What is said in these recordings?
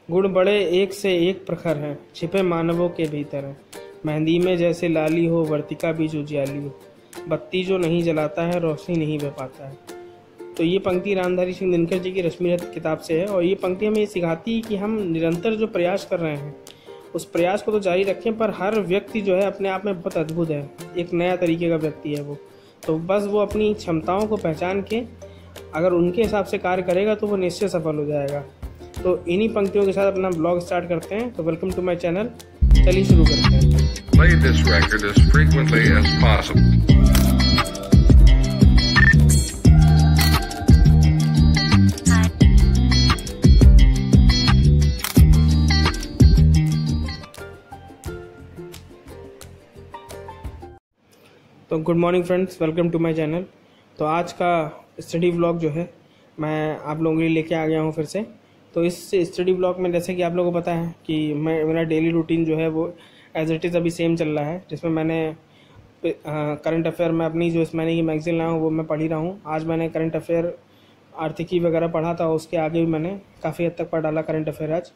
गुण बड़े एक से एक प्रखर हैं, छिपे मानवों के भीतर हैं। मेहंदी में जैसे लाली हो, वर्तिका बीच उजियाली हो। बत्ती जो नहीं जलाता है, रोशनी नहीं बह पाता है। तो ये पंक्ति रामधारी सिंह दिनकर जी की रश्मि रथ किताब से है, और ये पंक्ति हमें ये सिखाती है कि हम निरंतर जो प्रयास कर रहे हैं उस प्रयास को तो जारी रखें, पर हर व्यक्ति जो है अपने आप में बहुत अद्भुत है, एक नया तरीके का व्यक्ति है वो। तो बस वो अपनी क्षमताओं को पहचान के अगर उनके हिसाब से कार्य करेगा तो वो निश्चय सफल हो जाएगा। तो इन्हीं पंक्तियों के साथ अपना ब्लॉग स्टार्ट करते हैं। तो वेलकम टू माय चैनल, चलिए शुरू करते हैं। Play this record as frequently as possible. तो good morning friends, welcome to my channel. तो आज का स्टडी व्लॉग जो है मैं आप लोगों के लिए लेके आ गया हूँ फिर से। तो इस स्टडी व्लॉग में जैसे कि आप लोगों को पता है कि मेरा डेली रूटीन जो है वो एज इट इज़ अभी सेम चल रहा है, जिसमें मैंने करंट अफेयर में अपनी जो इस महीने की मैगजीन लाया हूँ वो मैं पढ़ ही रहा हूँ। आज मैंने करंट अफेयर आर्थिकी वगैरह पढ़ा था, उसके आगे भी मैंने काफ़ी हद तक पढ़ डाला करंट अफेयर आज,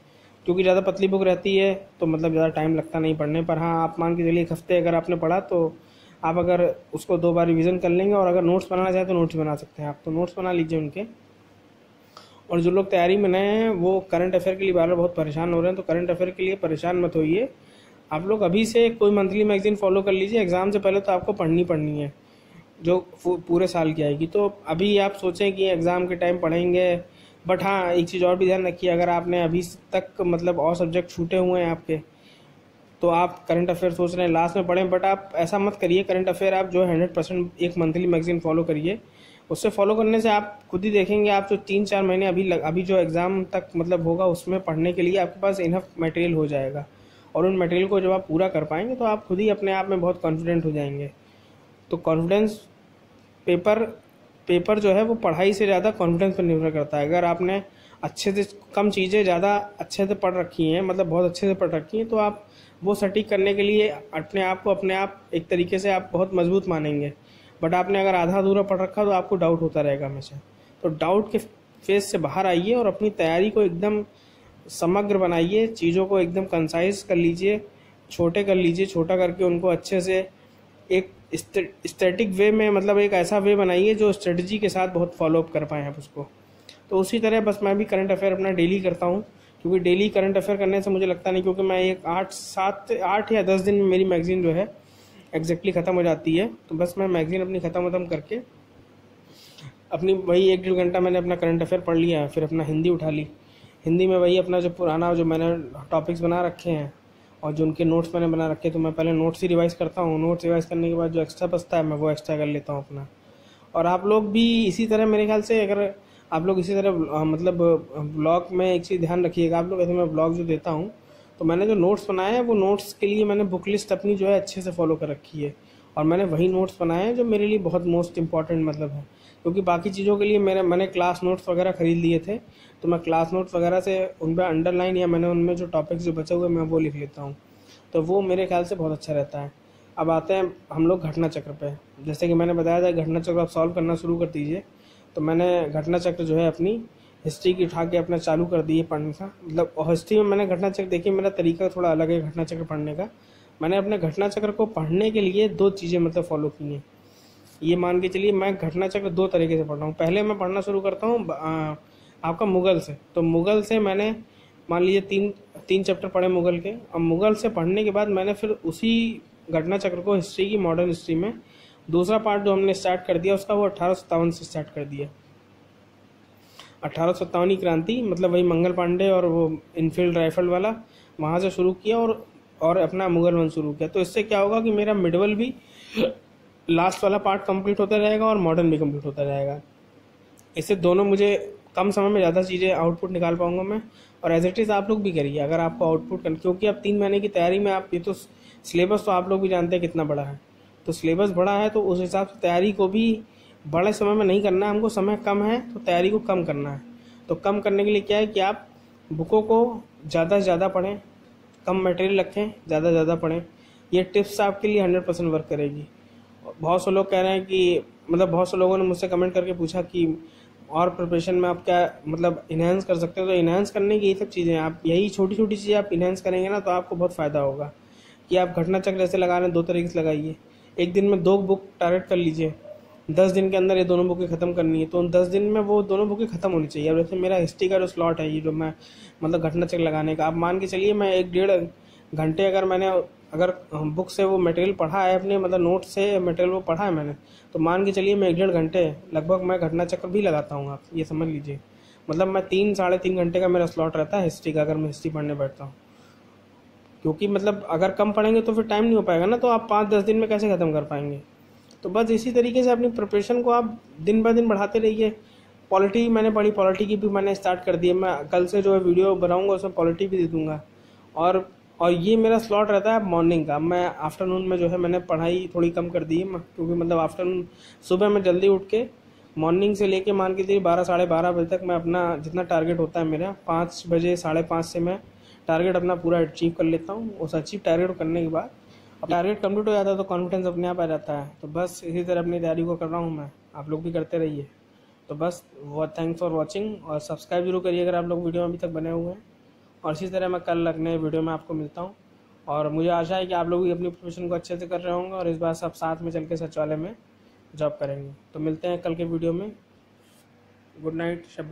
क्योंकि ज़्यादा पतली बुक रहती है तो मतलब ज़्यादा टाइम लगता नहीं पढ़ने पर। हाँ, आप मान के चलिए एक हफ्ते अगर आपने पढ़ा तो आप अगर उसको 2 बार रिवीजन कर लेंगे, और अगर नोट्स बनाना चाहें तो नोट्स बना सकते हैं आप, तो नोट्स बना लीजिए उनके। और जो लोग तैयारी में नए हैं वो करंट अफेयर के लिए बार बार बहुत परेशान हो रहे हैं, तो करंट अफेयर के लिए परेशान मत होइए। आप लोग अभी से कोई मंथली मैगजीन फॉलो कर लीजिए। एग्ज़ाम से पहले तो आपको पढ़नी है जो पूरे साल की आएगी। तो अभी आप सोचें कि एग्ज़ाम के टाइम पढ़ेंगे, बट हाँ एक चीज़ और भी ध्यान रखिए, अगर आपने अभी तक मतलब और सब्जेक्ट छूटे हुए हैं आपके, तो आप करंट अफेयर सोच रहे हैं लास्ट में पढ़ें, बट आप ऐसा मत करिए। करंट अफेयर आप जो 100% एक मंथली मैगजीन फॉलो करिए। उससे फॉलो करने से आप खुद ही देखेंगे, आप जो 3-4 महीने अभी जो एग्ज़ाम तक मतलब होगा उसमें पढ़ने के लिए आपके पास इनफ मटेरियल हो जाएगा, और उन मटेरियल को जब आप पूरा कर पाएंगे तो आप खुद ही अपने आप में बहुत कॉन्फिडेंट हो जाएंगे। तो कॉन्फिडेंस पेपर जो है वो पढ़ाई से ज़्यादा कॉन्फिडेंस पर निर्भर करता है। अगर आपने अच्छे से कम चीज़ें ज़्यादा अच्छे से पढ़ रखी हैं, मतलब बहुत अच्छे से पढ़ रखी हैं, तो आप वो सटीक करने के लिए अपने आप एक तरीके से आप बहुत मजबूत मानेंगे। बट आपने अगर आधा अधूरा पढ़ रखा तो आपको डाउट होता रहेगा हमेशा। तो डाउट के फेज से बाहर आइए और अपनी तैयारी को एकदम समग्र बनाइए, चीज़ों को एकदम कंसाइज कर लीजिए, छोटे कर लीजिए, छोटा करके उनको अच्छे से एक स्टैटिक वे में, मतलब एक ऐसा वे बनाइए जो स्ट्रेटजी के साथ बहुत फॉलोअप कर पाएँ आप उसको। तो उसी तरह बस मैं भी करंट अफेयर अपना डेली करता हूँ, क्योंकि डेली करंट अफेयर करने से मुझे लगता नहीं, क्योंकि मैं एक 8 या 10 दिन में मेरी मैगजीन जो है एग्जैक्टली ख़त्म हो जाती है। तो बस मैं मैगजीन अपनी ख़त्म करके अपनी वही 1-1.5 घंटा मैंने अपना करंट अफेयर पढ़ लिया, फिर अपना हिंदी उठा ली। हिंदी में वही अपना जो पुराना जो मैंने टॉपिक्स बना रखे हैं और जो उनके नोट्स मैंने बना रखे हैं, तो मैं पहले नोट्स ही रिवाइज़ करता हूँ। नोट्स रिवाइज़ करने के बाद जो एक्स्ट्रा बचता है मैं वो एक्स्ट्रा कर लेता हूँ अपना। और आप लोग भी इसी तरह, मेरे ख्याल से अगर आप लोग इसी तरह मतलब ब्लॉग में एक चीज़ ध्यान रखिएगा आप लोग, ऐसे मैं ब्लॉग जो देता हूँ तो मैंने जो नोट्स बनाए हैं वो नोट्स के लिए मैंने बुक लिस्ट अपनी जो है अच्छे से फॉलो कर रखी है, और मैंने वही नोट्स बनाए हैं जो मेरे लिए बहुत मोस्ट इंपॉर्टेंट मतलब है। क्योंकि बाकी चीज़ों के लिए मैंने क्लास नोट्स वगैरह ख़रीद लिए थे, तो मैं क्लास नोट्स वगैरह से उन पर अंडरलाइन या मैंने उनमें जो टॉपिक्स जो बचे हुए मैं वो लिख लेता हूँ, तो वो मेरे ख्याल से बहुत अच्छा रहता है। अब आते हैं हम लोग घटना चक्र पे। जैसे कि मैंने बताया था, घटना चक्र आप सॉल्व करना शुरू कर दीजिए। तो मैंने घटना चक्र जो है अपनी हिस्ट्री की उठा के अपना चालू कर दी है पढ़ने का। मतलब हिस्ट्री में मैंने घटना चक्र, देखिए मेरा तरीका थोड़ा अलग है घटना चक्र पढ़ने का। मैंने अपने घटना चक्र को पढ़ने के लिए 2 चीज़ें मतलब फॉलो की हैं। ये मान के चलिए मैं घटना चक्र 2 तरीके से पढ़ रहा हूँ। पहले मैं पढ़ना शुरू करता हूँ आपका मुग़ल से। तो मुग़ल से मैंने मान लीजिए 3 चैप्टर पढ़े मुग़ल के। अब मुग़ल से पढ़ने के बाद मैंने फिर उसी घटना चक्र को हिस्ट्री की, मॉडर्न हिस्ट्री में दूसरा पार्ट जो हमने स्टार्ट कर दिया उसका, वो 1857 से स्टार्ट कर दिया। 1857 क्रांति, मतलब वही मंगल पांडे और वो इनफील्ड राइफल वाला, वहाँ से शुरू किया और अपना मुग़ल वंश शुरू किया। तो इससे क्या होगा कि मेरा मिडवल भी लास्ट वाला पार्ट कंप्लीट होता रहेगा और मॉडर्न भी कंप्लीट होता रहेगा। इससे दोनों मुझे कम समय में ज़्यादा चीज़ें आउटपुट निकाल पाऊंगा मैं। और एज इट इज़ आप लोग भी करिए अगर आपको आउटपुट क्योंकि अब 3 महीने की तैयारी में आप, ये तो सिलेबस तो आप लोग भी जानते हैं कितना बड़ा है। तो सिलेबस बड़ा है तो उस हिसाब से तैयारी को भी बड़े समय में नहीं करना है हमको, समय कम है तो तैयारी को कम करना है। तो कम करने के लिए क्या है कि आप बुकों को ज़्यादा से ज़्यादा पढ़ें, कम मटेरियल रखें, ज़्यादा से ज़्यादा पढ़ें। ये टिप्स आपके लिए 100% वर्क करेगी। बहुत से लोग कह रहे हैं कि, मतलब बहुत से लोगों ने मुझसे कमेंट करके पूछा कि और प्रिपरेशन में आप क्या मतलब इन्हेंस कर सकते हो। तो इन्हेंस करने की यही सब चीज़ें हैं, आप यही छोटी छोटी चीज़ें आप इन्हेंस करेंगे ना तो आपको बहुत फ़ायदा होगा। कि आप घटना चक्र जैसे लगा रहे हैं 2 तरीके से लगाइए। एक दिन में 2 बुक टारगेट कर लीजिए, 10 दिन के अंदर ये दोनों बुकें ख़त्म करनी है, तो उन 10 दिन में वो दोनों बुकें ख़त्म होनी चाहिए। अब जैसे मेरा हिस्ट्री का जो स्लॉट है, ये जो मैं मतलब घटना चक्र लगाने का, आप मान के चलिए मैं 1-1.5 घंटे अगर बुक से वो मटेरियल पढ़ा है अपने मतलब नोट से मटेरियल वो पढ़ा है मैंने, तो मान के चलिए मैं 1-1.5 घंटे लगभग मैं घटना चक्र भी लगाता हूँ। आप ये समझ लीजिए, मतलब मैं 3-3.5 घंटे का मेरा स्लॉट रहता है हिस्ट्री का, अगर मैं हिस्ट्री पढ़ने बैठता हूँ। क्योंकि मतलब अगर कम पढ़ेंगे तो फिर टाइम नहीं हो पाएगा ना, तो आप 5-10 दिन में कैसे ख़त्म कर पाएंगे। तो बस इसी तरीके से अपनी प्रिपरेशन को आप दिन ब दिन बढ़ाते रहिए। पॉलिटी मैंने पढ़ी, पॉलिटी की भी मैंने स्टार्ट कर दी है। मैं कल से जो है वीडियो बनाऊंगा उसमें पॉलिटी भी दे दूंगा। और ये मेरा स्लॉट रहता है मॉर्निंग का। मैं आफ्टरनून में जो है मैंने पढ़ाई थोड़ी कम कर दी है, क्योंकि मतलब आफ्टरनून सुबह में जल्दी उठ के मॉर्निंग से लेके मान के चलिए 12-12:30 बजे तक मैं अपना जितना टारगेट होता है मेरा 5 बजे 5:30 से मैं टारगेट अपना पूरा अचीव कर लेता हूँ। उस अचीव टारगेट करने के बाद अब टारगेट कंप्लीट हो जाता है तो कॉन्फिडेंस अपने आप आ जाता है। तो बस इसी तरह अपनी तैयारी को कर रहा हूँ मैं, आप लोग भी करते रहिए। तो बस वो थैंक्स फॉर वॉचिंग, और सब्सक्राइब जरूर करिए अगर आप लोग वीडियो में अभी तक बने हुए हैं। और इसी तरह मैं कल नए वीडियो में आपको मिलता हूँ। और मुझे आशा है कि आप लोग भी अपनी प्रिपरेशन को अच्छे से कर रहे होंगे और इस बार सब साथ में चल के सचिवालय में जॉब करेंगे। तो मिलते हैं कल के वीडियो में। गुड नाइट, शब्बा।